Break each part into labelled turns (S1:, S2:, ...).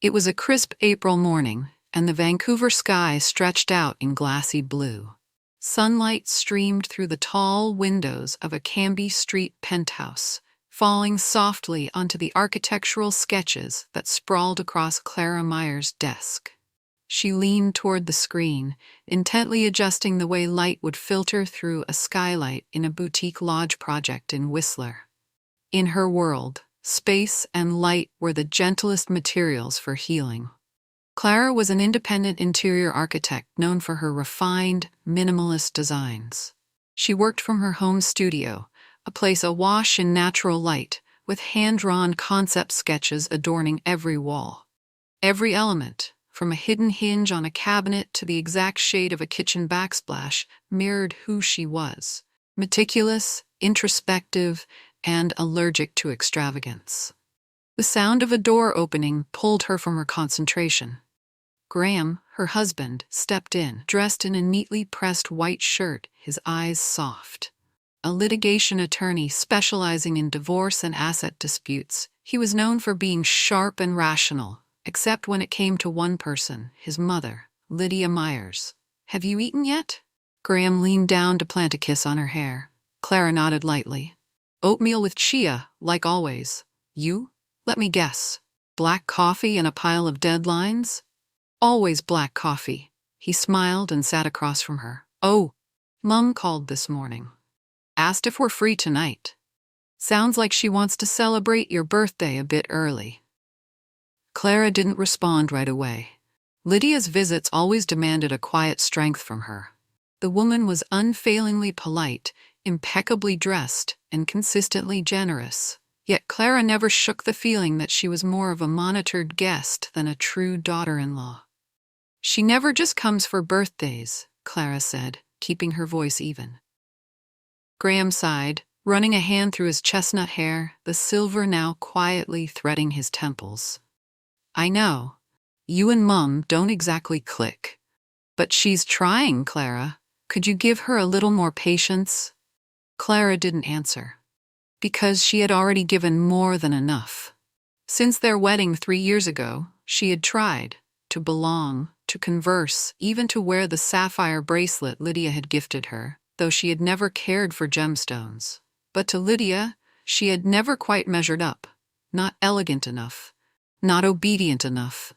S1: It was a crisp April morning, and the Vancouver sky stretched out in glassy blue. Sunlight streamed through the tall windows of a Cambie Street penthouse, falling softly onto the architectural sketches that sprawled across Clara Meyer's desk. She leaned toward the screen, intently adjusting the way light would filter through a skylight in a boutique lodge project in Whistler. In her world, space and light were the gentlest materials for healing. Clara was an independent interior architect known for her refined, minimalist designs. She worked from her home studio, a place awash in natural light, with hand-drawn concept sketches adorning every wall. Every element, from a hidden hinge on a cabinet to the exact shade of a kitchen backsplash, mirrored who she was: meticulous, introspective, and allergic to extravagance. The sound of a door opening pulled her from her concentration. Graham, her husband, stepped in, dressed in a neatly pressed white shirt, his eyes soft. A litigation attorney specializing in divorce and asset disputes, he was known for being sharp and rational, except when it came to one person, his mother, Lydia Myers. "Have you eaten yet?" Graham leaned down to plant a kiss on her hair. Clara nodded lightly. "Oatmeal with chia, like always. You? Let me guess. Black coffee and a pile of deadlines?" "Always black coffee." He smiled and sat across from her. "Oh, Mum called this morning. Asked if we're free tonight. Sounds like she wants to celebrate your birthday a bit early." Clara didn't respond right away. Lydia's visits always demanded a quiet strength from her. The woman was unfailingly polite, impeccably dressed, and consistently generous. Yet Clara never shook the feeling that she was more of a monitored guest than a true daughter-in-law. "She never just comes for birthdays," Clara said, keeping her voice even. Graham sighed, running a hand through his chestnut hair, the silver now quietly threading his temples. "I know. You and Mum don't exactly click. But she's trying, Clara. Could you give her a little more patience?" Clara didn't answer, because she had already given more than enough. Since their wedding 3 years ago, she had tried to belong, to converse, even to wear the sapphire bracelet Lydia had gifted her, though she had never cared for gemstones. But to Lydia, she had never quite measured up. Not elegant enough, not obedient enough,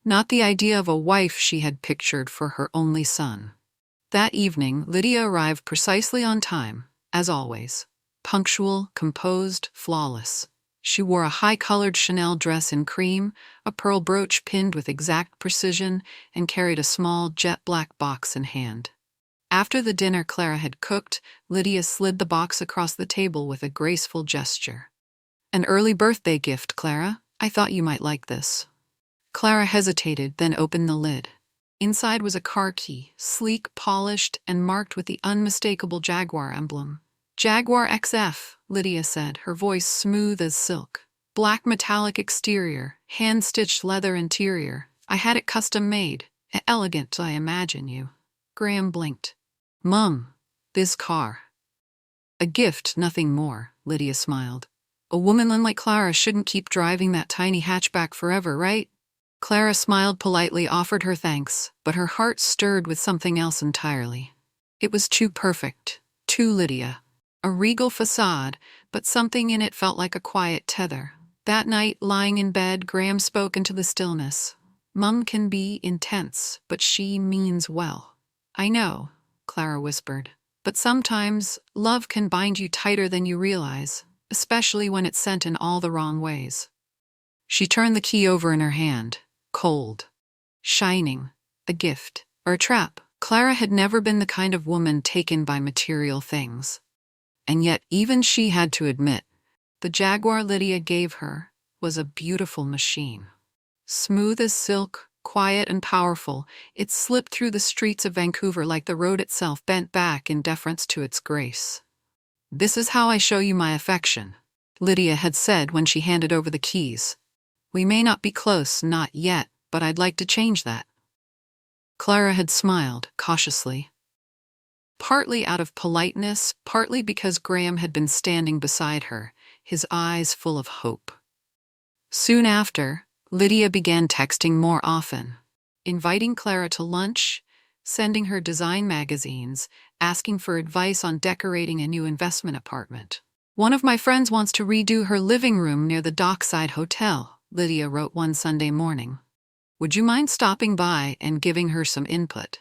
S1: not the idea of a wife she had pictured for her only son. That evening, Lydia arrived precisely on time, as always. Punctual, composed, flawless. She wore a high-colored Chanel dress in cream, a pearl brooch pinned with exact precision, and carried a small jet-black box in hand. After the dinner Clara had cooked, Lydia slid the box across the table with a graceful gesture. "An early birthday gift, Clara. I thought you might like this." Clara hesitated, then opened the lid. Inside was a car key, sleek, polished, and marked with the unmistakable Jaguar emblem. "Jaguar XF," Lydia said, her voice smooth as silk. "Black metallic exterior, hand-stitched leather interior. I had it custom-made. Elegant, I imagine you." Graham blinked. "Mum, this car." "A gift, nothing more," Lydia smiled. "A woman like Clara shouldn't keep driving that tiny hatchback forever, right?" Clara smiled politely, offered her thanks, but her heart stirred with something else entirely. It was too perfect, too Lydia. A regal facade, but something in it felt like a quiet tether. That night, lying in bed, Graham spoke into the stillness. "Mum can be intense, but she means well." "I know," Clara whispered, "but sometimes love can bind you tighter than you realize, especially when it's sent in all the wrong ways." She turned the key over in her hand. Cold. Shining. A gift. Or a trap. Clara had never been the kind of woman taken by material things. And yet even she had to admit, the Jaguar Lydia gave her was a beautiful machine. Smooth as silk, quiet and powerful, it slipped through the streets of Vancouver like the road itself bent back in deference to its grace. "This is how I show you my affection," Lydia had said when she handed over the keys. "We may not be close, not yet, but I'd like to change that." Clara had smiled, cautiously. Partly out of politeness, partly because Graham had been standing beside her, his eyes full of hope. Soon after, Lydia began texting more often, inviting Clara to lunch, sending her design magazines, asking for advice on decorating a new investment apartment. "One of my friends wants to redo her living room near the Dockside Hotel," Lydia wrote one Sunday morning. "Would you mind stopping by and giving her some input?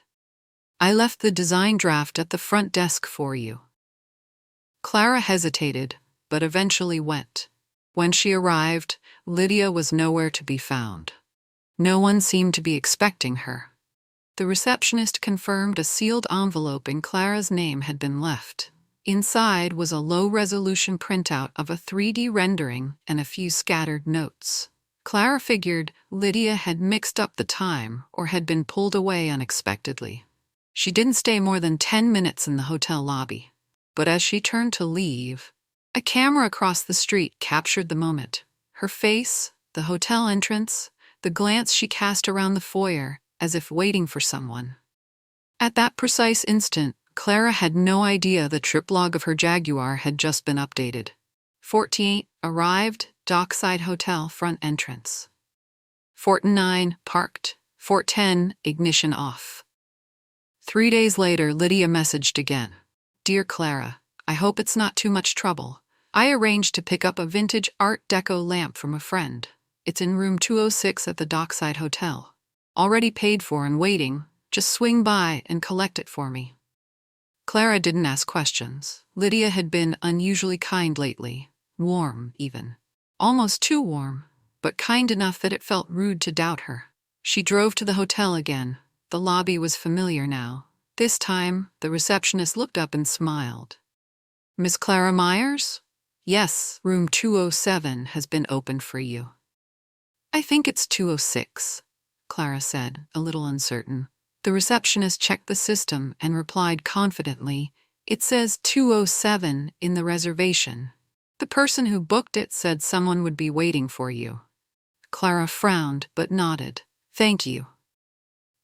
S1: I left the design draft at the front desk for you." Clara hesitated, but eventually went. When she arrived, Lydia was nowhere to be found. No one seemed to be expecting her. The receptionist confirmed a sealed envelope in Clara's name had been left. Inside was a low-resolution printout of a 3D rendering and a few scattered notes. Clara figured Lydia had mixed up the time or had been pulled away unexpectedly. She didn't stay more than 10 minutes in the hotel lobby. But as she turned to leave, a camera across the street captured the moment. Her face, the hotel entrance, the glance she cast around the foyer, as if waiting for someone. At that precise instant, Clara had no idea the trip log of her Jaguar had just been updated. 48, arrived, Dockside Hotel front entrance. 49, parked. 410, ignition off. 3 days later, Lydia messaged again. "Dear Clara, I hope it's not too much trouble. I arranged to pick up a vintage Art Deco lamp from a friend. It's in room 206 at the Dockside Hotel. Already paid for and waiting. Just swing by and collect it for me." Clara didn't ask questions. Lydia had been unusually kind lately. Warm, even. Almost too warm, but kind enough that it felt rude to doubt her. She drove to the hotel again. The lobby was familiar now. This time, the receptionist looked up and smiled. "Miss Clara Myers? Yes, room 207 has been opened for you." "I think it's 206, Clara said, a little uncertain. The receptionist checked the system and replied confidently, "It says 207 in the reservation. The person who booked it said someone would be waiting for you." Clara frowned but nodded. "Thank you."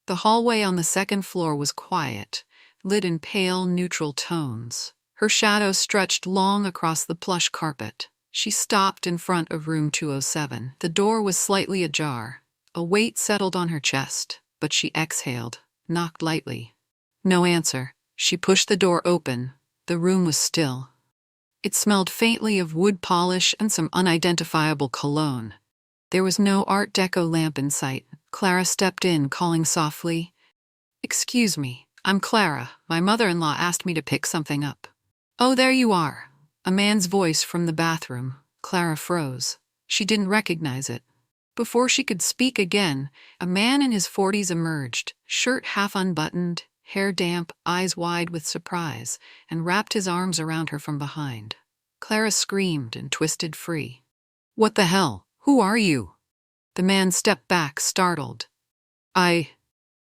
S1: The hallway on the second floor was quiet, lit in pale, neutral tones. Her shadow stretched long across the plush carpet. She stopped in front of room 207. The door was slightly ajar. A weight settled on her chest, but she exhaled, knocked lightly. No answer. She pushed the door open. The room was still. It smelled faintly of wood polish and some unidentifiable cologne. There was no Art Deco lamp in sight. Clara stepped in, calling softly, "Excuse me, I'm Clara. My mother-in-law asked me to pick something up." "Oh, there you are." A man's voice from the bathroom. Clara froze. She didn't recognize it. Before she could speak again, a man in his 40s emerged, shirt half unbuttoned, hair damp, eyes wide with surprise, and wrapped his arms around her from behind. Clara screamed and twisted free. "What the hell? Who are you?" The man stepped back, startled. I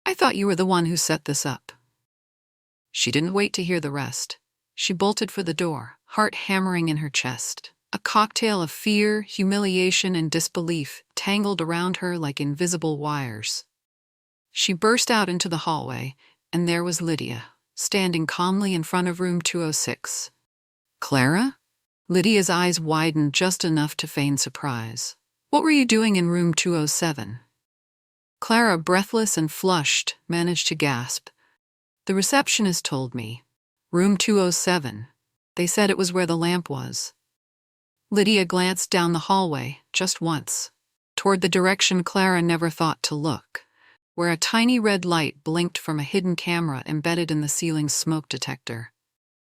S1: thought you were the one who set this up." She didn't wait to hear the rest. She bolted for the door, heart hammering in her chest. A cocktail of fear, humiliation, and disbelief tangled around her like invisible wires. She burst out into the hallway, and there was Lydia, standing calmly in front of room 206. "Clara?" Lydia's eyes widened just enough to feign surprise. "What were you doing in room 207? Clara, breathless and flushed, managed to gasp. "The receptionist told me. Room 207. They said it was where the lamp was." Lydia glanced down the hallway, just once, toward the direction Clara never thought to look, where a tiny red light blinked from a hidden camera embedded in the ceiling's smoke detector.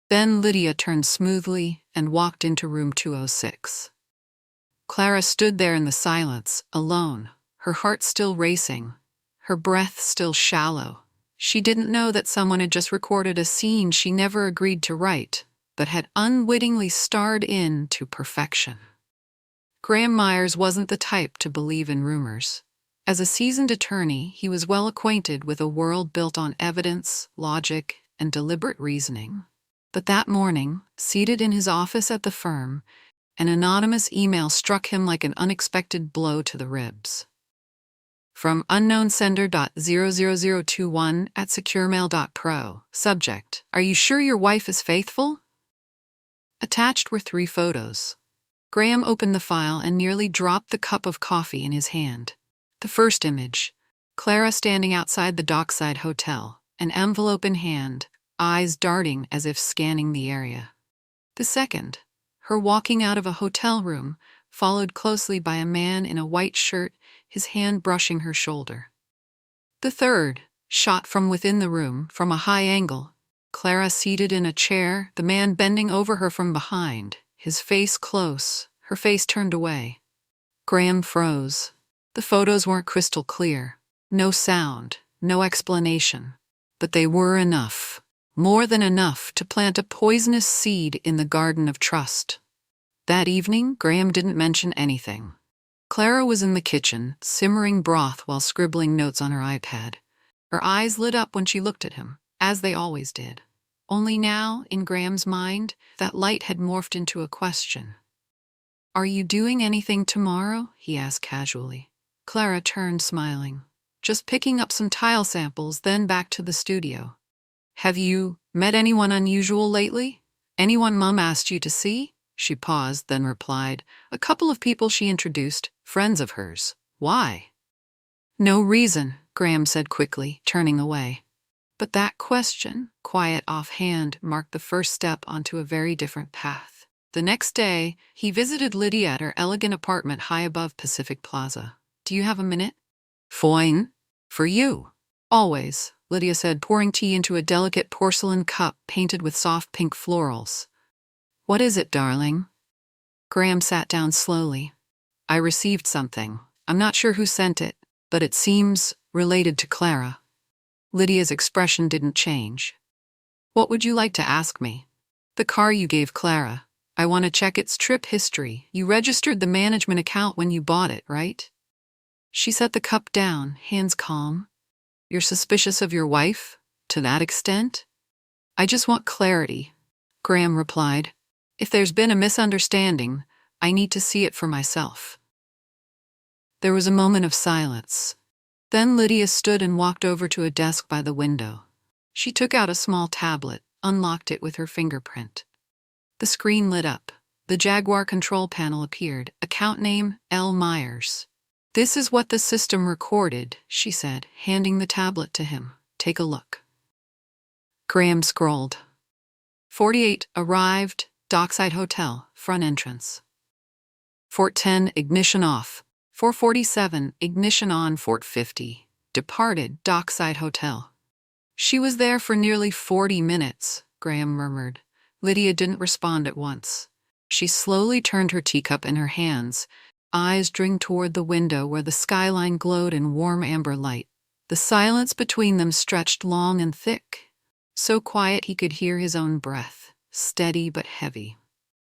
S1: Then Lydia turned smoothly and walked into room 206. Clara stood there in the silence, alone, her heart still racing, her breath still shallow. She didn't know that someone had just recorded a scene she never agreed to write, but had unwittingly starred in to perfection. Graham Myers wasn't the type to believe in rumors. As a seasoned attorney, he was well acquainted with a world built on evidence, logic, and deliberate reasoning. But that morning, seated in his office at the firm, an anonymous email struck him like an unexpected blow to the ribs. From unknownsender.00021@securemail.pro. Subject: "Are you sure your wife is faithful?" Attached were 3 photos. Graham opened the file and nearly dropped the cup of coffee in his hand. The first image, Clara standing outside the dockside hotel, an envelope in hand, eyes darting as if scanning the area. The second, her walking out of a hotel room, followed closely by a man in a white shirt, his hand brushing her shoulder. The third, shot from within the room, from a high angle, Clara seated in a chair, the man bending over her from behind, his face close, her face turned away. Graham froze. The photos weren't crystal clear. No sound, no explanation. But they were enough, more than enough, to plant a poisonous seed in the garden of trust. That evening, Graham didn't mention anything. Clara was in the kitchen, simmering broth while scribbling notes on her iPad. Her eyes lit up when she looked at him, as they always did. Only now, in Graham's mind, that light had morphed into a question. "Are you doing anything tomorrow?" he asked casually. Clara turned, smiling. "Just picking up some tile samples, then back to the studio." "Have you met anyone unusual lately? Anyone Mum asked you to see?" She paused, then replied, "A couple of people she introduced, friends of hers." "Why?" "No reason," Graham said quickly, turning away. But that question, quiet offhand, marked the first step onto a very different path. The next day, he visited Lydia at her elegant apartment high above Pacific Plaza. "Do you have a minute?" "Fine. For you." "Always," Lydia said, pouring tea into a delicate porcelain cup painted with soft pink florals. "What is it, darling?" Graham sat down slowly. "I received something. I'm not sure who sent it, but it seems related to Clara." Lydia's expression didn't change. "What would you like to ask me?" "The car you gave Clara. I want to check its trip history. You registered the management account when you bought it, right?" She set the cup down, hands calm. "You're suspicious of your wife? To that extent?" "I just want clarity," Graham replied. "If there's been a misunderstanding, I need to see it for myself." There was a moment of silence. Then Lydia stood and walked over to a desk by the window. She took out a small tablet, unlocked it with her fingerprint. The screen lit up. The Jaguar control panel appeared, account name L. Myers. "This is what the system recorded," she said, handing the tablet to him. "Take a look." Graham scrolled. 48, arrived, Dockside Hotel, front entrance. 4:10, ignition off. 4:47, ignition on. 4:50, departed, Dockside Hotel. "She was there for nearly 40 minutes, Graham murmured. Lydia didn't respond at once. She slowly turned her teacup in her hands, eyes drifting toward the window where the skyline glowed in warm amber light. The silence between them stretched long and thick, so quiet he could hear his own breath, steady but heavy.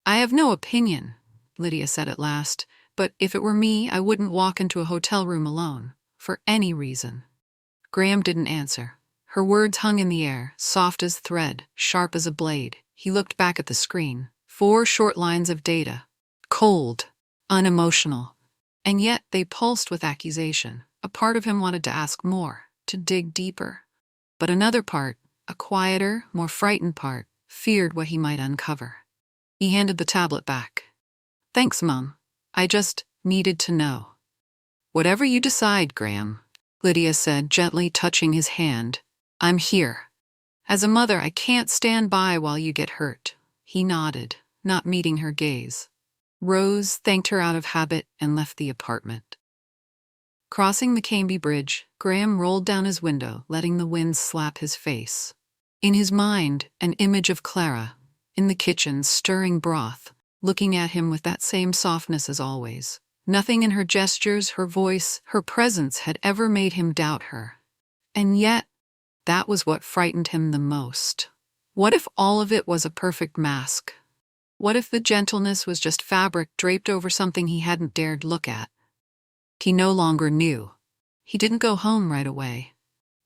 S1: "I have no opinion," Lydia said at last, "but if it were me, I wouldn't walk into a hotel room alone, for any reason." Graham didn't answer. Her words hung in the air, soft as thread, sharp as a blade. He looked back at the screen. 4 short lines of data. Cold, unemotional. And yet they pulsed with accusation. A part of him wanted to ask more, to dig deeper. But another part, a quieter, more frightened part, feared what he might uncover. He handed the tablet back. "Thanks, Mum. I just needed to know." "Whatever you decide, Graham," Lydia said, gently touching his hand. "I'm here. As a mother, I can't stand by while you get hurt." He nodded, not meeting her gaze. Rose thanked her out of habit and left the apartment. Crossing the Cambie Bridge, Graham rolled down his window, letting the wind slap his face. In his mind, an image of Clara, in the kitchen, stirring broth, looking at him with that same softness as always. Nothing in her gestures, her voice, her presence had ever made him doubt her. And yet, that was what frightened him the most. What if all of it was a perfect mask? What if the gentleness was just fabric draped over something he hadn't dared look at? He no longer knew. He didn't go home right away.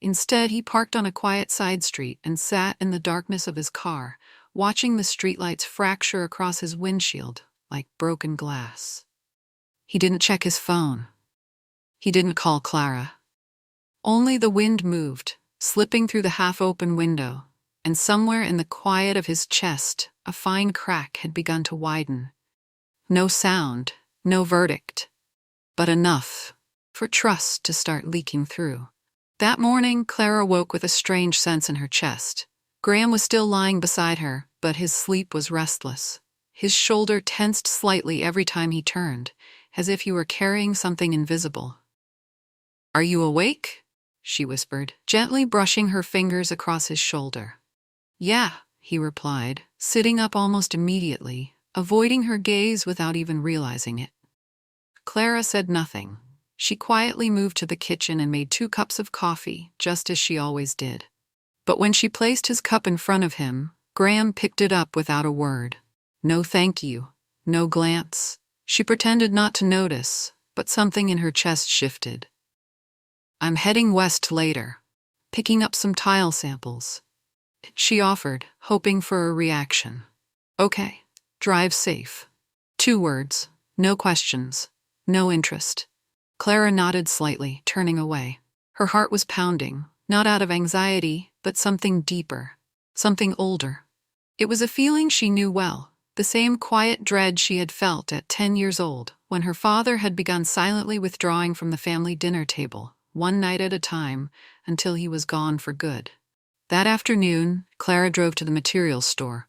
S1: Instead, he parked on a quiet side street and sat in the darkness of his car, watching the streetlights fracture across his windshield like broken glass. He didn't check his phone. He didn't call Clara. Only the wind moved, slipping through the half-open window, and somewhere in the quiet of his chest, a fine crack had begun to widen. No sound, no verdict, but enough. for trust to start leaking through. That morning, Clara woke with a strange sense in her chest. Graham was still lying beside her, but his sleep was restless. His shoulder tensed slightly every time he turned, as if he were carrying something invisible. "Are you awake?" she whispered, gently brushing her fingers across his shoulder. "Yeah," he replied, sitting up almost immediately, avoiding her gaze without even realizing it. Clara said nothing. She quietly moved to the kitchen and made 2 cups of coffee, just as she always did. But when she placed his cup in front of him, Graham picked it up without a word. No thank you, no glance. She pretended not to notice, but something in her chest shifted. "I'm heading west later, picking up some tile samples," she offered, hoping for a reaction. "Okay, drive safe." 2 words, no questions, no interest. Clara nodded slightly, turning away. Her heart was pounding, not out of anxiety, but something deeper, something older. It was a feeling she knew well, the same quiet dread she had felt at 10 years old, when her father had begun silently withdrawing from the family dinner table, one night at a time, until he was gone for good. That afternoon, Clara drove to the materials store.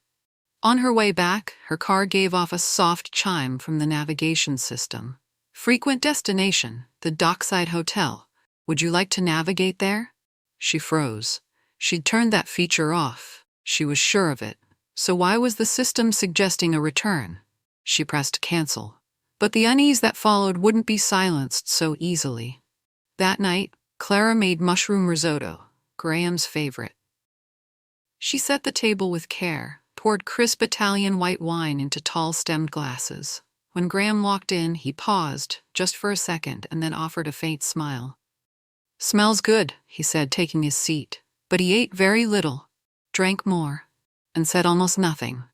S1: On her way back, her car gave off a soft chime from the navigation system. "Frequent destination, the Dockside Hotel. Would you like to navigate there?" She froze. She'd turned that feature off. She was sure of it. So why was the system suggesting a return? She pressed cancel. But the unease that followed wouldn't be silenced so easily. That night, Clara made mushroom risotto, Graham's favorite. She set the table with care, poured crisp Italian white wine into tall-stemmed glasses. When Graham walked in, he paused, just for a second, and then offered a faint smile. "Smells good," he said, taking his seat. But he ate very little, drank more, and said almost nothing.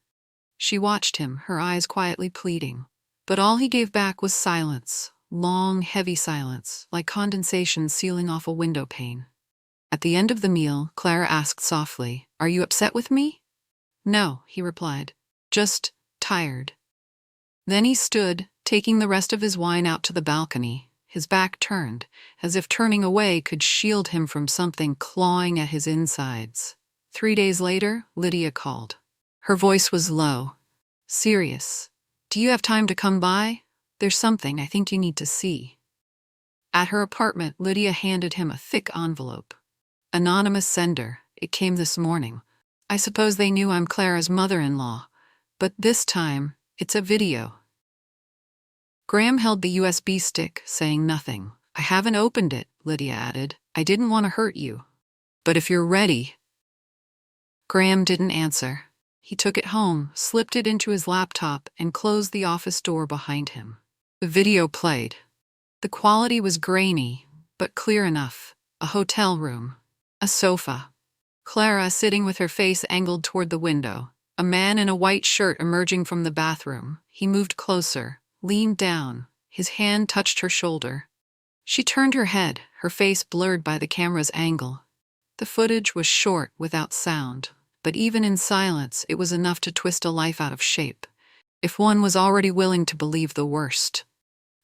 S1: She watched him, her eyes quietly pleading. But all he gave back was silence, long, heavy silence, like condensation sealing off a window pane. At the end of the meal, Clara asked softly, "Are you upset with me?" "No," he replied. "Just tired." Then he stood, taking the rest of his wine out to the balcony, his back turned, as if turning away could shield him from something clawing at his insides. 3 days later, Lydia called. Her voice was low, serious. "Do you have time to come by? There's something I think you need to see." At her apartment, Lydia handed him a thick envelope. "Anonymous sender. It came this morning. I suppose they knew I'm Clara's mother-in-law, but this time, it's a video." Graham held the USB stick, saying nothing. "I haven't opened it," Lydia added. "I didn't want to hurt you. But if you're ready." Graham didn't answer. He took it home, slipped it into his laptop, and closed the office door behind him. The video played. The quality was grainy, but clear enough. A hotel room. A sofa. Clara sitting with her face angled toward the window. A man in a white shirt emerging from the bathroom. He moved closer, leaned down. His hand touched her shoulder. She turned her head, her face blurred by the camera's angle. The footage was short, without sound, but even in silence, it was enough to twist a life out of shape, if one was already willing to believe the worst.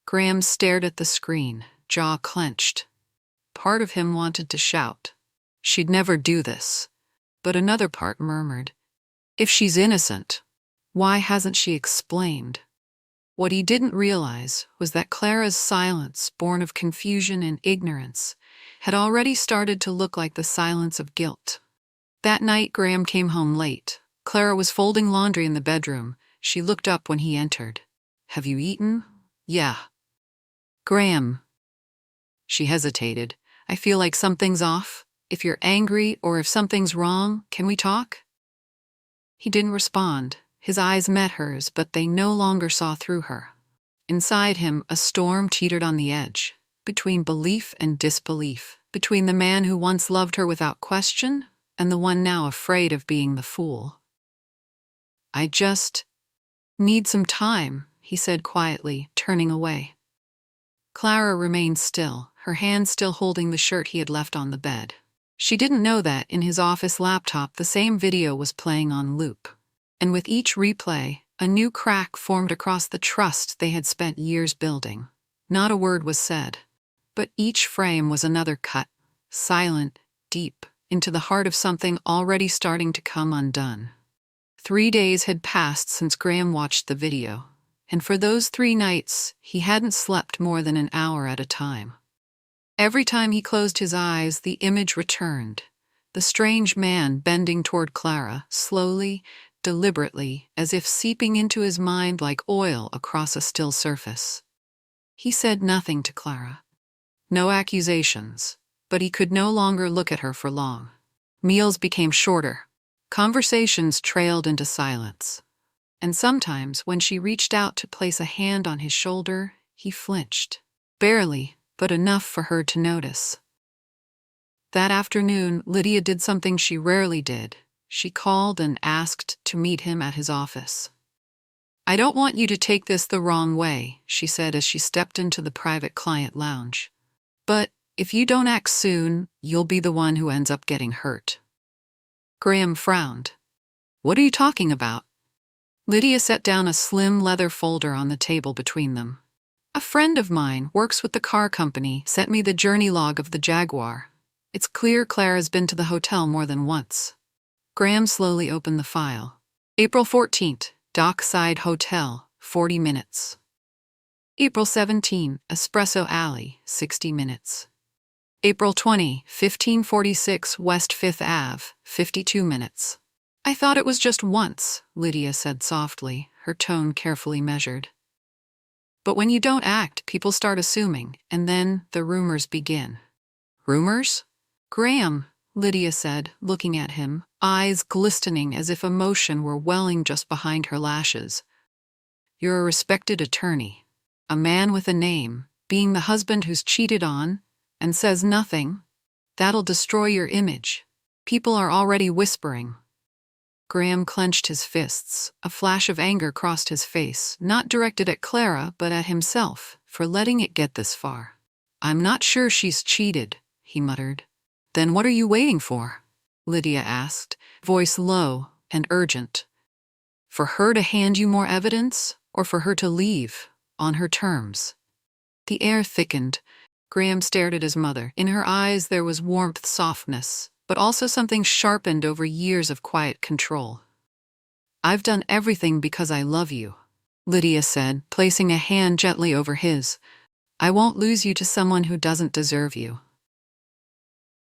S1: Graham stared at the screen, jaw clenched. Part of him wanted to shout. She'd never do this. But another part murmured, "If she's innocent, why hasn't she explained?" What he didn't realize was that Clara's silence, born of confusion and ignorance, had already started to look like the silence of guilt. That night, Graham came home late. Clara was folding laundry in the bedroom. She looked up when he entered. "Have you eaten?" "Yeah." "Graham." She hesitated. "I feel like something's off. If you're angry or if something's wrong, can we talk?" He didn't respond. His eyes met hers, but they no longer saw through her. Inside him, a storm teetered on the edge, between belief and disbelief, between the man who once loved her without question and the one now afraid of being the fool. "I just need some time," he said quietly, turning away. Clara remained still, her hand still holding the shirt he had left on the bed. She didn't know that in his office laptop the same video was playing on loop. And with each replay, a new crack formed across the trust they had spent years building. Not a word was said. But each frame was another cut, silent, deep, into the heart of something already starting to come undone. 3 days had passed since Graham watched the video, and for those 3 nights, he hadn't slept more than an hour at a time. Every time he closed his eyes, the image returned. The strange man bending toward Clara, slowly, deliberately, as if seeping into his mind like oil across a still surface. He said nothing to Clara. No accusations, but he could no longer look at her for long. Meals became shorter. Conversations trailed into silence. And sometimes, when she reached out to place a hand on his shoulder, he flinched. Barely, but enough for her to notice. That afternoon, Lydia did something she rarely did. She called and asked to meet him at his office. "I don't want you to take this the wrong way," she said as she stepped into the private client lounge. "But if you don't act soon, you'll be the one who ends up getting hurt." Graham frowned. "What are you talking about?" Lydia set down a slim leather folder on the table between them. "A friend of mine works with the car company, sent me the journey log of the Jaguar. It's clear Clara's been to the hotel more than once." Graham slowly opened the file. April 14th, Dockside Hotel, 40 minutes. April 17, Espresso Alley, 60 minutes. April 20, 1546 West 5th Ave, 52 minutes. "I thought it was just once," Lydia said softly, her tone carefully measured. "But when you don't act, people start assuming, and then the rumors begin." "Rumors?" "Graham," Lydia said, looking at him, eyes glistening as if emotion were welling just behind her lashes. "You're a respected attorney. A man with a name, being the husband who's cheated on, and says nothing. That'll destroy your image. People are already whispering." Graham clenched his fists. A flash of anger crossed his face, not directed at Clara, but at himself, for letting it get this far. "I'm not sure she's cheated," he muttered. "Then what are you waiting for?" Lydia asked, voice low and urgent. "For her to hand you more evidence, or for her to leave, on her terms?" The air thickened. Graham stared at his mother. In her eyes there was warmth, softness, but also something sharpened over years of quiet control. "I've done everything because I love you," Lydia said, placing a hand gently over his. "I won't lose you to someone who doesn't deserve you."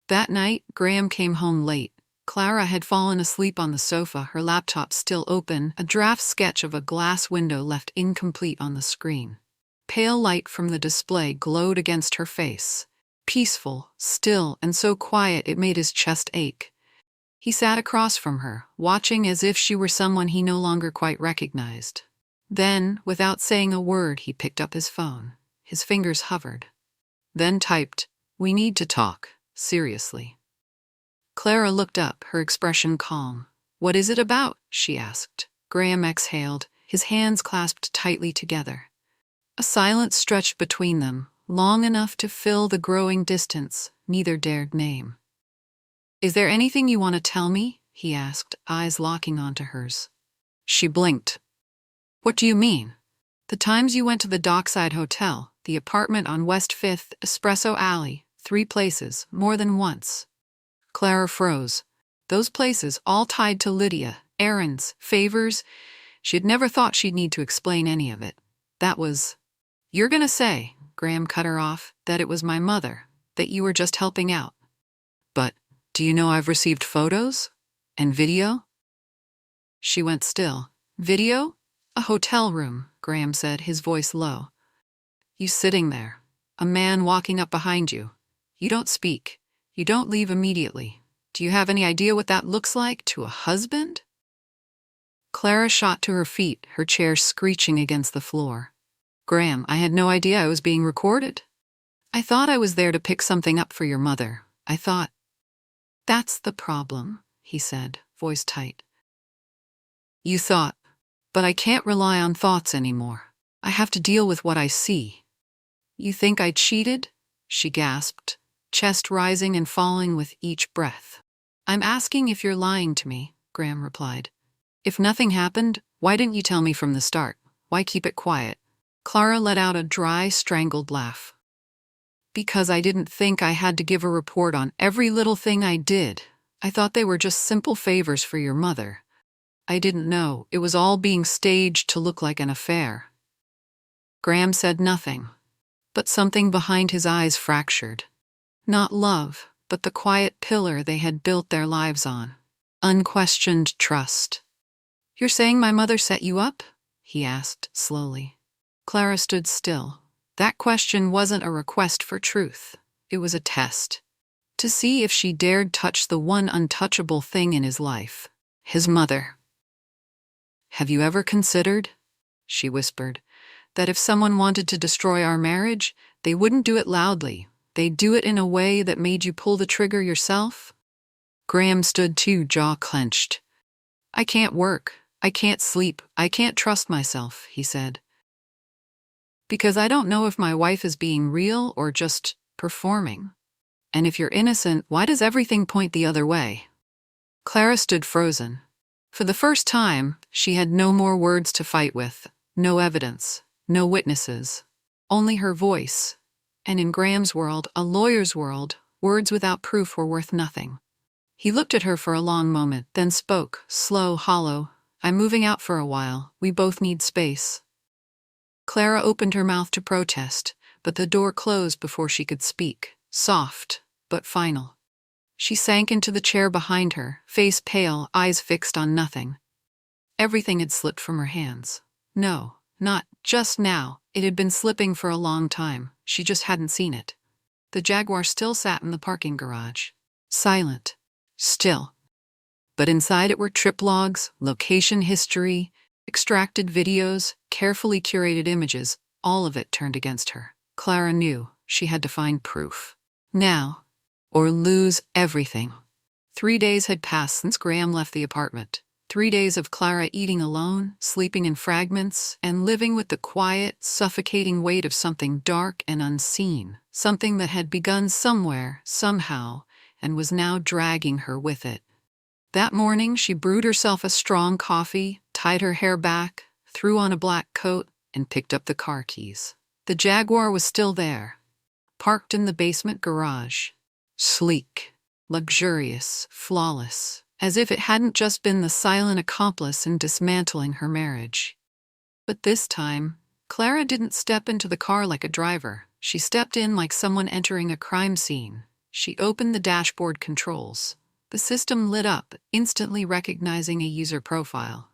S1: That night, Graham came home late. Clara had fallen asleep on the sofa, her laptop still open, a draft sketch of a glass window left incomplete on the screen. Pale light from the display glowed against her face. Peaceful, still, and so quiet it made his chest ache. He sat across from her, watching as if she were someone he no longer quite recognized. Then, without saying a word, he picked up his phone. His fingers hovered. Then typed, "We need to talk. Seriously." Clara looked up, her expression calm. "What is it about?" she asked. Graham exhaled, his hands clasped tightly together. A silence stretched between them, long enough to fill the growing distance neither dared name. "Is there anything you want to tell me?" he asked, eyes locking onto hers. She blinked. "What do you mean?" "The times you went to the Dockside Hotel, the apartment on West 5th, Espresso Alley, 3 places, more than once." Clara froze. Those places, all tied to Lydia, errands, favors. She had never thought she'd need to explain any of it. That was... "You're gonna say," Graham cut her off, "that it was my mother, that you were just helping out. But, do you know I've received photos? And video?" She went still. "Video? A hotel room," Graham said, his voice low. "You sitting there. A man walking up behind you. You don't speak. You don't leave immediately. Do you have any idea what that looks like to a husband?" Clara shot to her feet, her chair screeching against the floor. "Graham, I had no idea I was being recorded. I thought I was there to pick something up for your mother. I thought..." "That's the problem," he said, voice tight. "You thought, but I can't rely on thoughts anymore. I have to deal with what I see." "You think I cheated?" she gasped, chest rising and falling with each breath. "I'm asking if you're lying to me," Graham replied. "If nothing happened, why didn't you tell me from the start? Why keep it quiet?" Clara let out a dry, strangled laugh. Because I didn't think I had to give a report on every little thing I did. I thought they were just simple favors for your mother. I didn't know it was all being staged to look like an affair." Graham said nothing, but something behind his eyes fractured. Not love, but the quiet pillar they had built their lives on. Unquestioned trust. "You're saying my mother set you up?" he asked slowly. Clara stood still. That question wasn't a request for truth. It was a test. To see if she dared touch the one untouchable thing in his life. His mother. "Have you ever considered," she whispered, "that if someone wanted to destroy our marriage, they wouldn't do it loudly. They'd do it in a way that made you pull the trigger yourself?" Graham stood too, jaw clenched. "I can't work. I can't sleep. I can't trust myself," he said. "Because I don't know if my wife is being real or just performing. And if you're innocent, why does everything point the other way?" Clara stood frozen. For the first time, she had no more words to fight with, no evidence, no witnesses, only her voice. And in Graham's world, a lawyer's world, words without proof were worth nothing. He looked at her for a long moment, then spoke, slow, hollow. "I'm moving out for a while. We both need space." Clara opened her mouth to protest, but the door closed before she could speak, soft, but final. She sank into the chair behind her, face pale, eyes fixed on nothing. Everything had slipped from her hands. No, not just now. It had been slipping for a long time. She just hadn't seen it. The Jaguar still sat in the parking garage. Silent. Still. But inside it were trip logs, location history, extracted videos, carefully curated images, all of it turned against her. Clara knew she had to find proof. Now, or lose everything. 3 days had passed since Graham left the apartment. 3 days of Clara eating alone, sleeping in fragments, and living with the quiet, suffocating weight of something dark and unseen, something that had begun somewhere, somehow, and was now dragging her with it. That morning, she brewed herself a strong coffee, tied her hair back, threw on a black coat, and picked up the car keys. The Jaguar was still there, parked in the basement garage. Sleek, luxurious, flawless, as if it hadn't just been the silent accomplice in dismantling her marriage. But this time, Clara didn't step into the car like a driver. She stepped in like someone entering a crime scene. She opened the dashboard controls. The system lit up, instantly recognizing a user profile.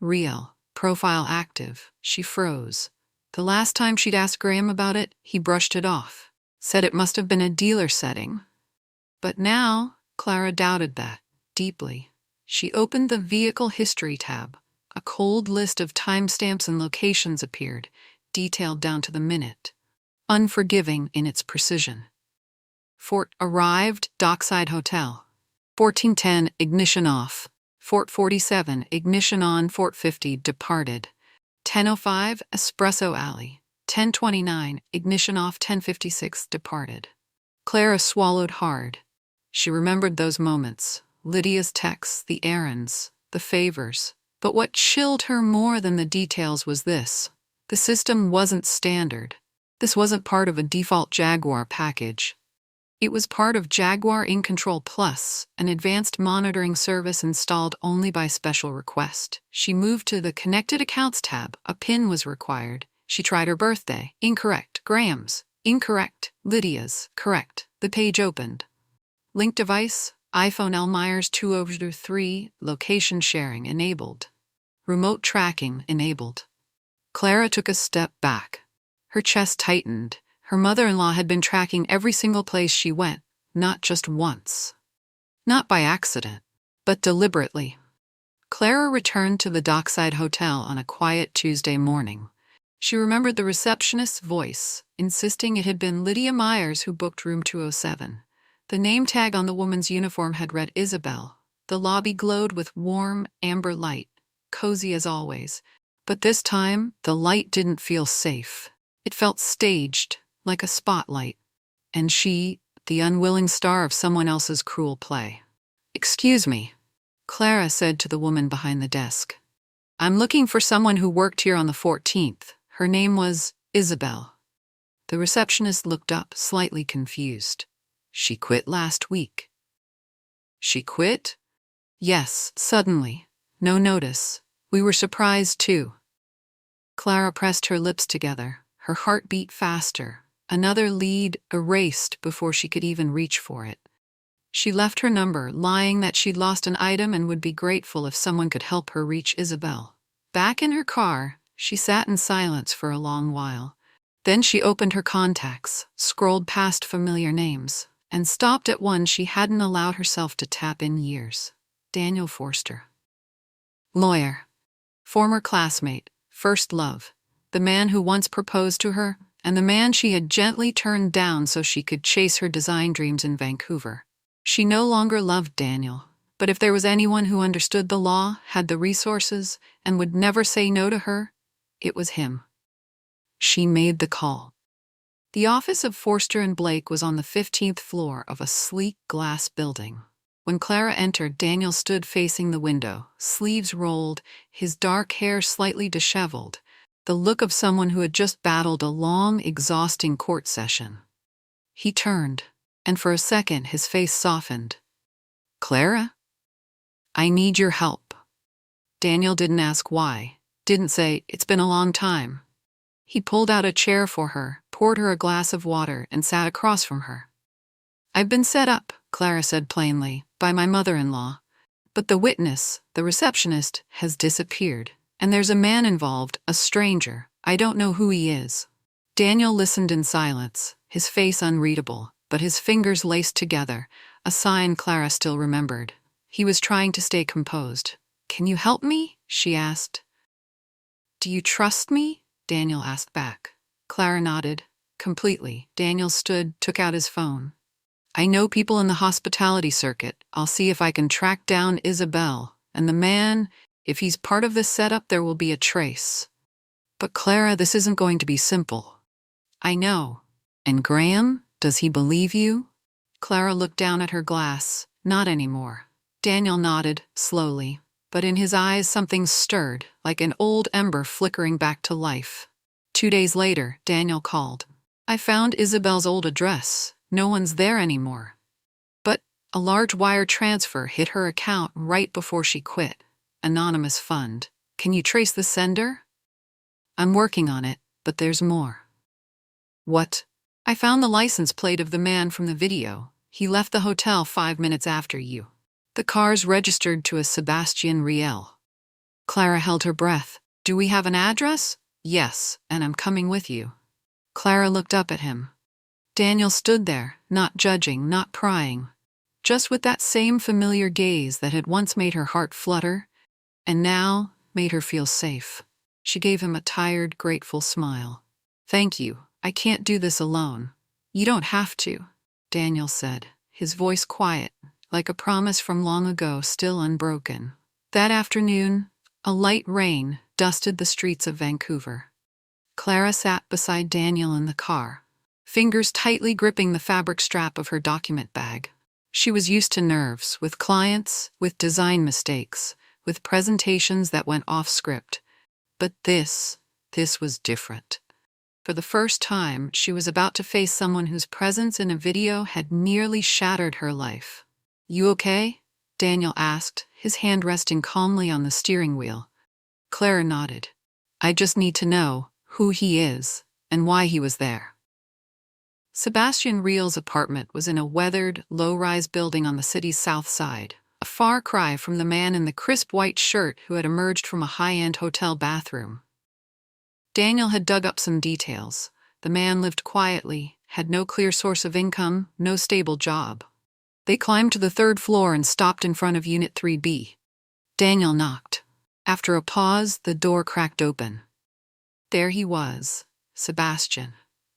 S1: Real, profile active. She froze. The last time she'd asked Graham about it, he brushed it off, said it must have been a dealer setting. But now, Clara doubted that, deeply. She opened the Vehicle History tab. A cold list of timestamps and locations appeared, detailed down to the minute, unforgiving in its precision. Fort arrived, Dockside Hotel. 14:10, ignition off. Fort 47, ignition on. Fort 50, departed. 10:05, Espresso Alley. 10:29, ignition off. 10:56, departed. Clara swallowed hard. She remembered those moments, Lydia's texts, the errands, the favors. But what chilled her more than the details was this. The system wasn't standard. This wasn't part of a default Jaguar package. It was part of Jaguar In Control Plus, an advanced monitoring service installed only by special request. She moved to the Connected Accounts tab. A PIN was required. She tried her birthday. Incorrect. Graham's. Incorrect. Lydia's. Correct. The page opened. Link device, iPhone L Myers 203, location sharing enabled. Remote tracking enabled. Clara took a step back. Her chest tightened. Her mother-in-law had been tracking every single place she went, not just once. Not by accident, but deliberately. Clara returned to the Dockside Hotel on a quiet Tuesday morning. She remembered the receptionist's voice, insisting it had been Lydia Myers who booked room 207. The name tag on the woman's uniform had read Isabel. The lobby glowed with warm, amber light, cozy as always. But this time, the light didn't feel safe. It felt staged, like a spotlight. And she, the unwilling star of someone else's cruel play. "Excuse me," Clara said to the woman behind the desk. "I'm looking for someone who worked here on the 14th. Her name was Isabel." The receptionist looked up, slightly confused. She quit last week. She quit? Yes, suddenly. No notice. We were surprised too. Clara pressed her lips together. Her heart beat faster. Another lead erased before she could even reach for it. She left her number, lying that she'd lost an item and would be grateful if someone could help her reach Isabel. Back in her car, she sat in silence for a long while. Then she opened her contacts, scrolled past familiar names, and stopped at one she hadn't allowed herself to tap in years. Daniel Forster. Lawyer. Former classmate. First love. The man who once proposed to her, and the man she had gently turned down so she could chase her design dreams in Vancouver. She no longer loved Daniel, but if there was anyone who understood the law, had the resources, and would never say no to her, it was him. She made the call. The office of Forster and Blake was on the 15th floor of a sleek glass building. When Clara entered, Daniel stood facing the window, sleeves rolled, his dark hair slightly disheveled, the look of someone who had just battled a long, exhausting court session. He turned, and for a second his face softened. "Clara? I need your help." Daniel didn't ask why, didn't say, "It's been a long time." He pulled out a chair for her, poured her a glass of water, and sat across from her. "I've been set up," Clara said plainly, "by my mother-in-law. But the witness, the receptionist, has disappeared. And there's a man involved, a stranger. I don't know who he is." Daniel listened in silence, his face unreadable, but his fingers laced together, a sign Clara still remembered. He was trying to stay composed. "Can you help me?" she asked. "Do you trust me?" Daniel asked back. Clara nodded. Completely. Daniel stood, took out his phone. "I know people in the hospitality circuit. I'll see if I can track down Isabel. And the man, if he's part of this setup, there will be a trace." "But Clara, this isn't going to be simple." "I know. And Graham, does he believe you?" Clara looked down at her glass. "Not anymore." Daniel nodded, slowly, but in his eyes something stirred, like an old ember flickering back to life. 2 days later, Daniel called. "I found Isabel's old address. No one's there anymore. But a large wire transfer hit her account right before she quit. Anonymous fund. Can you trace the sender?" "I'm working on it, but there's more." "What?" "I found the license plate of the man from the video. He left the hotel 5 minutes after you. The car's registered to a Sebastian Riel." Clara held her breath. "Do we have an address?" "Yes, and I'm coming with you." Clara looked up at him. Daniel stood there, not judging, not prying, just with that same familiar gaze that had once made her heart flutter, and now made her feel safe. She gave him a tired, grateful smile. "Thank you. I can't do this alone." "You don't have to," Daniel said, his voice quiet, like a promise from long ago still unbroken. That afternoon, a light rain dusted the streets of Vancouver. Clara sat beside Daniel in the car, fingers tightly gripping the fabric strap of her document bag. She was used to nerves, with clients, with design mistakes, with presentations that went off script. But this was different. For the first time, she was about to face someone whose presence in a video had nearly shattered her life. "You okay?" Daniel asked, his hand resting calmly on the steering wheel. Clara nodded. "I just need to know who he is and why he was there." Sebastian Riel's apartment was in a weathered, low-rise building on the city's south side, a far cry from the man in the crisp white shirt who had emerged from a high-end hotel bathroom. Daniel had dug up some details. The man lived quietly, had no clear source of income, no stable job. They climbed to the 3rd floor and stopped in front of Unit 3B. Daniel knocked. After a pause, the door cracked open. There he was, Sebastian.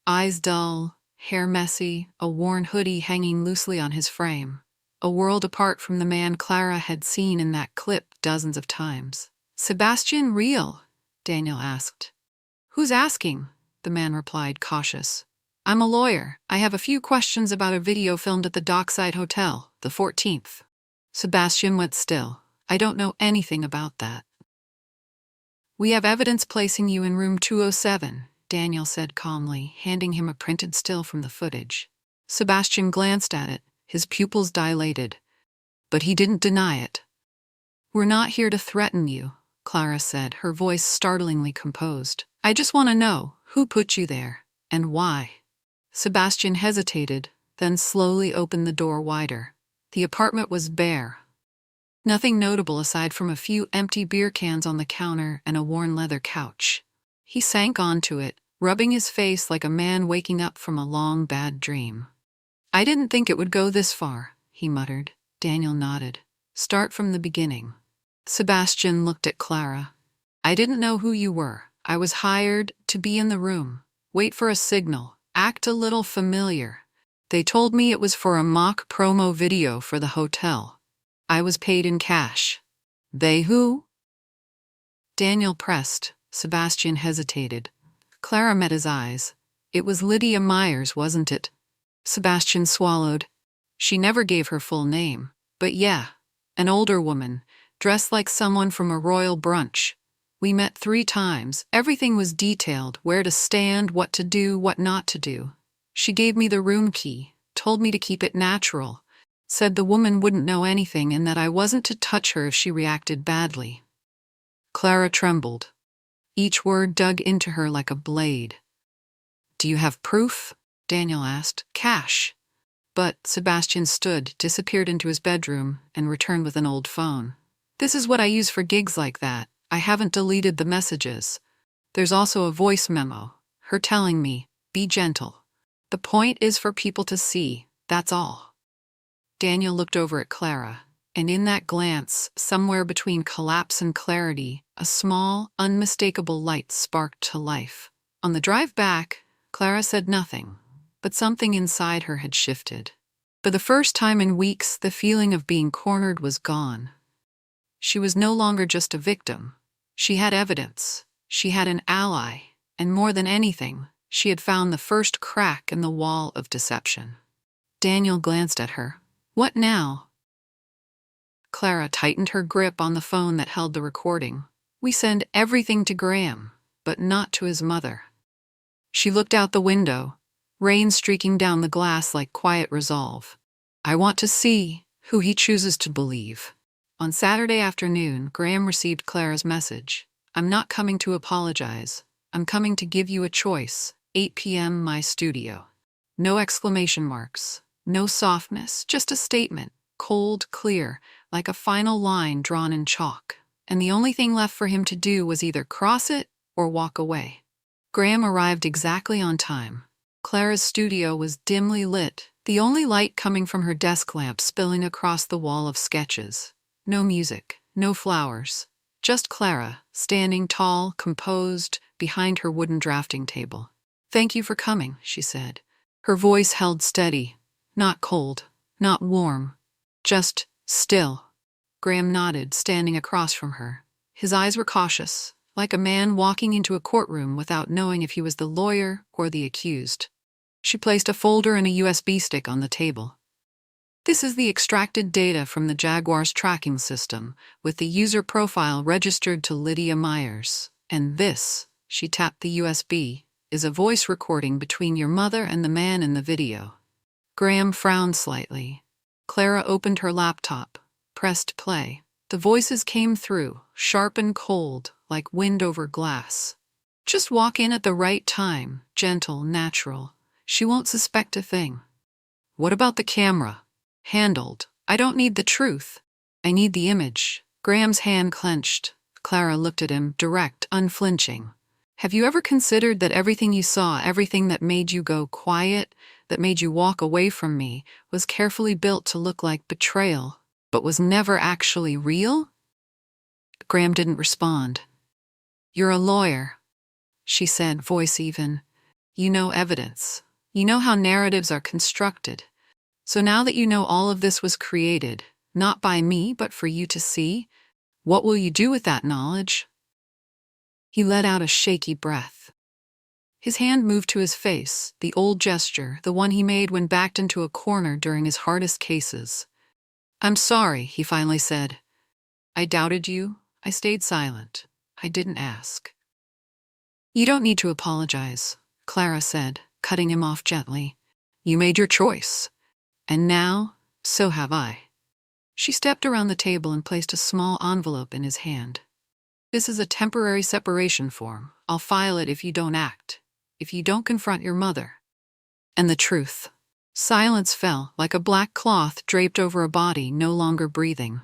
S1: Eyes dull, hair messy, a worn hoodie hanging loosely on his frame. A world apart from the man Clara had seen in that clip dozens of times. "Sebastian Riel?" Daniel asked. "Who's asking?" the man replied, cautious. "I'm a lawyer. I have a few questions about a video filmed at the Dockside Hotel, the 14th. Sebastian went still. "I don't know anything about that." "We have evidence placing you in room 207, Daniel said calmly, handing him a printed still from the footage. Sebastian glanced at it, his pupils dilated. But he didn't deny it. "We're not here to threaten you," Clara said, her voice startlingly composed. "I just want to know who put you there, and why." Sebastian hesitated, then slowly opened the door wider. The apartment was bare. Nothing notable aside from a few empty beer cans on the counter and a worn leather couch. He sank onto it, rubbing his face like a man waking up from a long, bad dream. "I didn't think it would go this far," he muttered. Daniel nodded. "Start from the beginning." Sebastian looked at Clara. "I didn't know who you were. I was hired to be in the room, wait for a signal, act a little familiar. They told me it was for a mock promo video for the hotel. I was paid in cash." "They who?" Daniel pressed. Sebastian hesitated. Clara met his eyes. "It was Lydia Myers, wasn't it?" Sebastian swallowed. "She never gave her full name. But yeah, an older woman, dressed like someone from a royal brunch. We met 3 times. Everything was detailed, where to stand, what to do, what not to do. She gave me the room key, told me to keep it natural, said the woman wouldn't know anything and that I wasn't to touch her if she reacted badly." Clara trembled. Each word dug into her like a blade. "Do you have proof?" Daniel asked. "Cash." But Sebastian stood, disappeared into his bedroom, and returned with an old phone. "This is what I use for gigs like that. I haven't deleted the messages. There's also a voice memo, her telling me, 'Be gentle.' The point is for people to see, that's all." Daniel looked over at Clara, and in that glance, somewhere between collapse and clarity, a small, unmistakable light sparked to life. On the drive back, Clara said nothing, but something inside her had shifted. For the first time in weeks, the feeling of being cornered was gone. She was no longer just a victim. She had evidence. She had an ally. And more than anything, she had found the first crack in the wall of deception. Daniel glanced at her. "What now?" Clara tightened her grip on the phone that held the recording. "We send everything to Graham, but not to his mother." She looked out the window, rain streaking down the glass like quiet resolve. "I want to see who he chooses to believe." On Saturday afternoon, Graham received Clara's message. "I'm not coming to apologize. I'm coming to give you a choice. 8 p.m. my studio." No exclamation marks. No softness, just a statement. Cold, clear, like a final line drawn in chalk. And the only thing left for him to do was either cross it or walk away. Graham arrived exactly on time. Clara's studio was dimly lit, the only light coming from her desk lamp spilling across the wall of sketches. No music, no flowers. Just Clara, standing tall, composed, behind her wooden drafting table. "Thank you for coming," she said. Her voice held steady, not cold, not warm, just still. Graham nodded, standing across from her. His eyes were cautious, like a man walking into a courtroom without knowing if he was the lawyer or the accused. She placed a folder and a USB stick on the table. "This is the extracted data from the Jaguar's tracking system, with the user profile registered to Lydia Myers. And this," she tapped the USB, "is a voice recording between your mother and the man in the video." Graham frowned slightly. Clara opened her laptop, pressed play. The voices came through, sharp and cold, like wind over glass. "Just walk in at the right time, gentle, natural. She won't suspect a thing." "What about the camera?" "Handled. I don't need the truth. I need the image." Graham's hand clenched. Clara looked at him, direct, unflinching. "Have you ever considered that everything you saw, everything that made you go quiet, that made you walk away from me, was carefully built to look like betrayal, but was never actually real?" Graham didn't respond. "You're a lawyer," she said, voice even. "You know evidence. You know how narratives are constructed. So now that you know all of this was created, not by me, but for you to see, what will you do with that knowledge?" He let out a shaky breath. His hand moved to his face, the old gesture, the one he made when backed into a corner during his hardest cases. "I'm sorry," he finally said. "I doubted you. I stayed silent. I didn't ask." You don't need to apologize, Clara said, cutting him off gently. You made your choice. And now, so have I. She stepped around the table and placed a small envelope in his hand. This is a temporary separation form. I'll file it if you don't act. If you don't confront your mother. And the truth. Silence fell, like a black cloth draped over a body no longer breathing.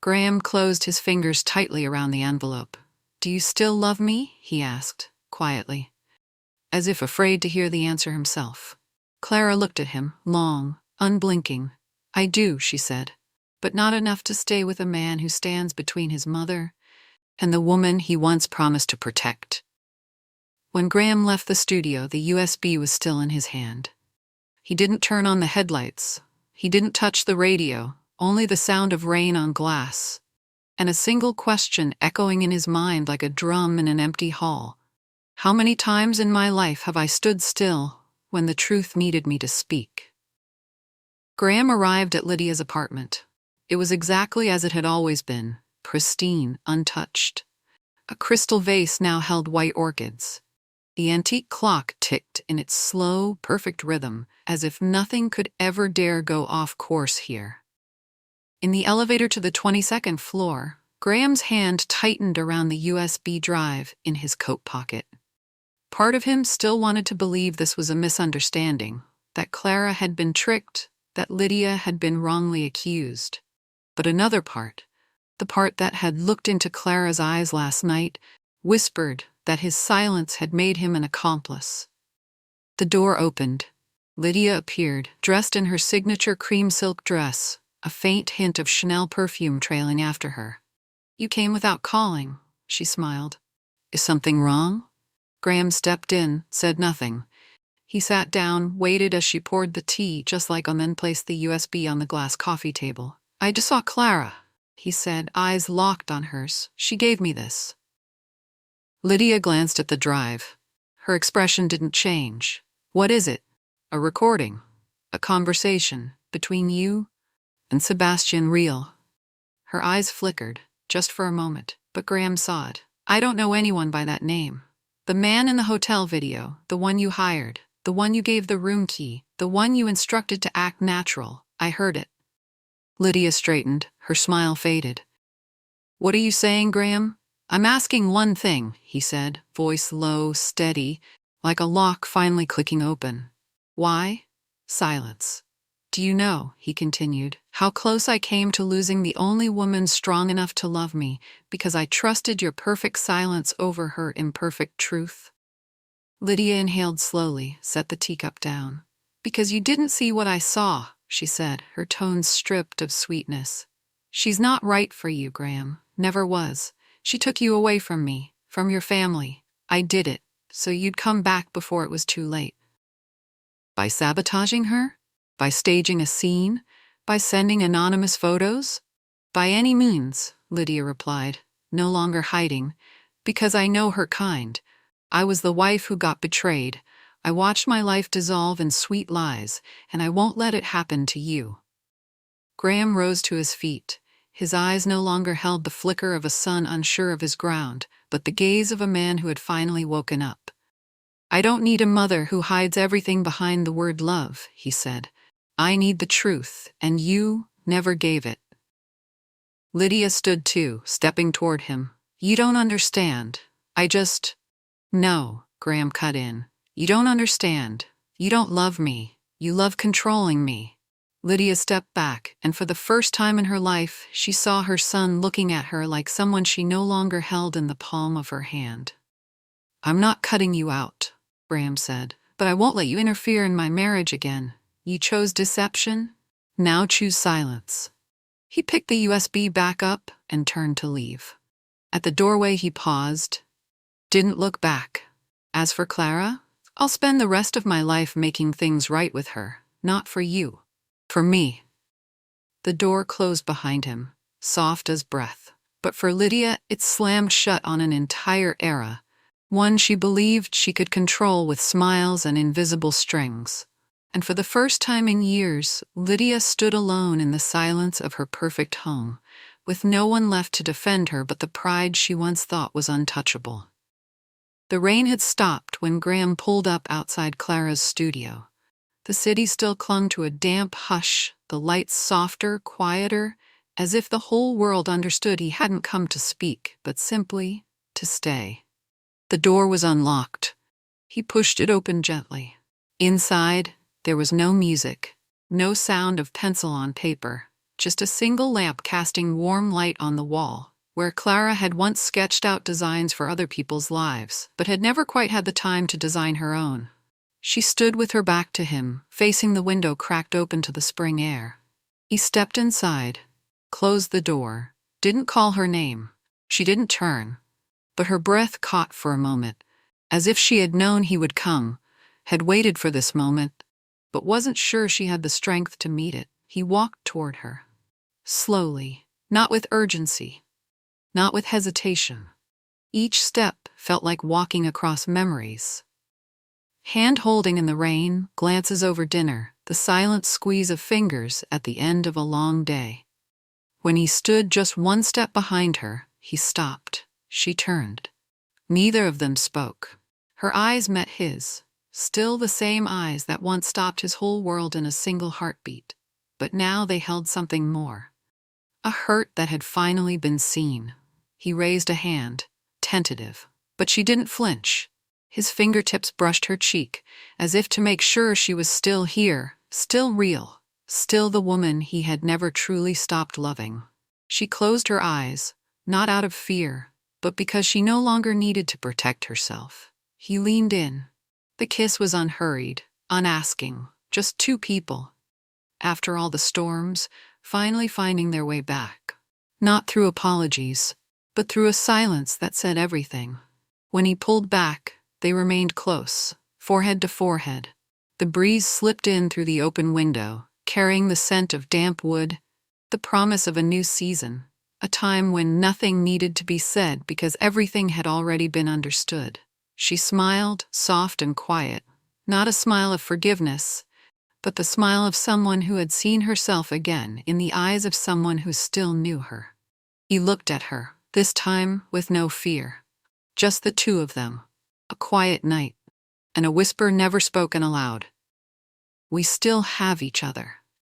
S1: Graham closed his fingers tightly around the envelope. Do you still love me? He asked, quietly, as if afraid to hear the answer himself. Clara looked at him, long, unblinking. I do, she said, but not enough to stay with a man who stands between his mother and the woman he once promised to protect. When Graham left the studio, the USB was still in his hand. He didn't turn on the headlights. He didn't touch the radio, only the sound of rain on glass, and a single question echoing in his mind like a drum in an empty hall. How many times in my life have I stood still when the truth needed me to speak? Graham arrived at Lydia's apartment. It was exactly as it had always been, pristine, untouched. A crystal vase now held white orchids. The antique clock ticked in its slow, perfect rhythm, as if nothing could ever dare go off course here. In the elevator to the 22nd floor, Graham's hand tightened around the USB drive in his coat pocket. Part of him still wanted to believe this was a misunderstanding, that Clara had been tricked, that Lydia had been wrongly accused. But another part, the part that had looked into Clara's eyes last night, whispered that his silence had made him an accomplice. The door opened. Lydia appeared, dressed in her signature cream silk dress, a faint hint of Chanel perfume trailing after her. You came without calling, she smiled. Is something wrong? Graham stepped in, said nothing. He sat down, waited as she poured the tea, just like and then placed the USB on the glass coffee table. I just saw Clara, he said, eyes locked on hers. She gave me this. Lydia glanced at the drive. Her expression didn't change. What is it? A recording? A conversation between you and Sebastian Real? Her eyes flickered, just for a moment, but Graham saw it. I don't know anyone by that name. The man in the hotel video, the one you hired, the one you gave the room key, the one you instructed to act natural. I heard it. Lydia straightened, her smile faded. What are you saying, Graham? I'm asking one thing, he said, voice low, steady, like a lock finally clicking open. Why? Silence. Do you know, he continued, how close I came to losing the only woman strong enough to love me because I trusted your perfect silence over her imperfect truth? Lydia inhaled slowly, set the teacup down. Because you didn't see what I saw, she said, her tone stripped of sweetness. She's not right for you, Graham. Never was. She took you away from me, from your family. I did it, so you'd come back before it was too late. By sabotaging her? By staging a scene? By sending anonymous photos? By any means, Lydia replied, no longer hiding, because I know her kind. I was the wife who got betrayed. I watched my life dissolve in sweet lies, and I won't let it happen to you. Graham rose to his feet. His eyes no longer held the flicker of a sun unsure of his ground, but the gaze of a man who had finally woken up. I don't need a mother who hides everything behind the word love, he said. I need the truth, and you never gave it. Lydia stood too, stepping toward him. You don't understand. No, Graham cut in. You don't understand. You don't love me. You love controlling me. Lydia stepped back, and for the first time in her life, she saw her son looking at her like someone she no longer held in the palm of her hand. I'm not cutting you out, Graham said, but I won't let you interfere in my marriage again. You chose deception? Now choose silence. He picked the USB back up and turned to leave. At the doorway he paused, didn't look back. As for Clara, I'll spend the rest of my life making things right with her, not for you. For me. The door closed behind him, soft as breath. But for Lydia, it slammed shut on an entire era, one she believed she could control with smiles and invisible strings. And for the first time in years, Lydia stood alone in the silence of her perfect home, with no one left to defend her but the pride she once thought was untouchable. The rain had stopped when Graham pulled up outside Clara's studio. The city still clung to a damp hush, the lights softer, quieter, as if the whole world understood he hadn't come to speak, but simply to stay. The door was unlocked. He pushed it open gently. Inside, there was no music, no sound of pencil on paper, just a single lamp casting warm light on the wall, where Clara had once sketched out designs for other people's lives, but had never quite had the time to design her own. She stood with her back to him, facing the window cracked open to the spring air. He stepped inside, closed the door, didn't call her name. She didn't turn, but her breath caught for a moment, as if she had known he would come, had waited for this moment, but wasn't sure she had the strength to meet it. He walked toward her. Slowly, not with urgency, not with hesitation. Each step felt like walking across memories. Hand-holding in the rain, glances over dinner, the silent squeeze of fingers at the end of a long day. When he stood just one step behind her, he stopped. She turned. Neither of them spoke. Her eyes met his, still the same eyes that once stopped his whole world in a single heartbeat. But now they held something more. A hurt that had finally been seen. He raised a hand, tentative, but she didn't flinch. His fingertips brushed her cheek, as if to make sure she was still here, still real, still the woman he had never truly stopped loving. She closed her eyes, not out of fear, but because she no longer needed to protect herself. He leaned in. The kiss was unhurried, unasking, just two people. After all the storms, finally finding their way back. Not through apologies, but through a silence that said everything. When he pulled back, they remained close, forehead to forehead. The breeze slipped in through the open window, carrying the scent of damp wood, the promise of a new season, a time when nothing needed to be said because everything had already been understood. She smiled, soft and quiet, not a smile of forgiveness, but the smile of someone who had seen herself again in the eyes of someone who still knew her. He looked at her, this time with no fear. Just the two of them. A quiet night, and a whisper never spoken aloud. We still have each other.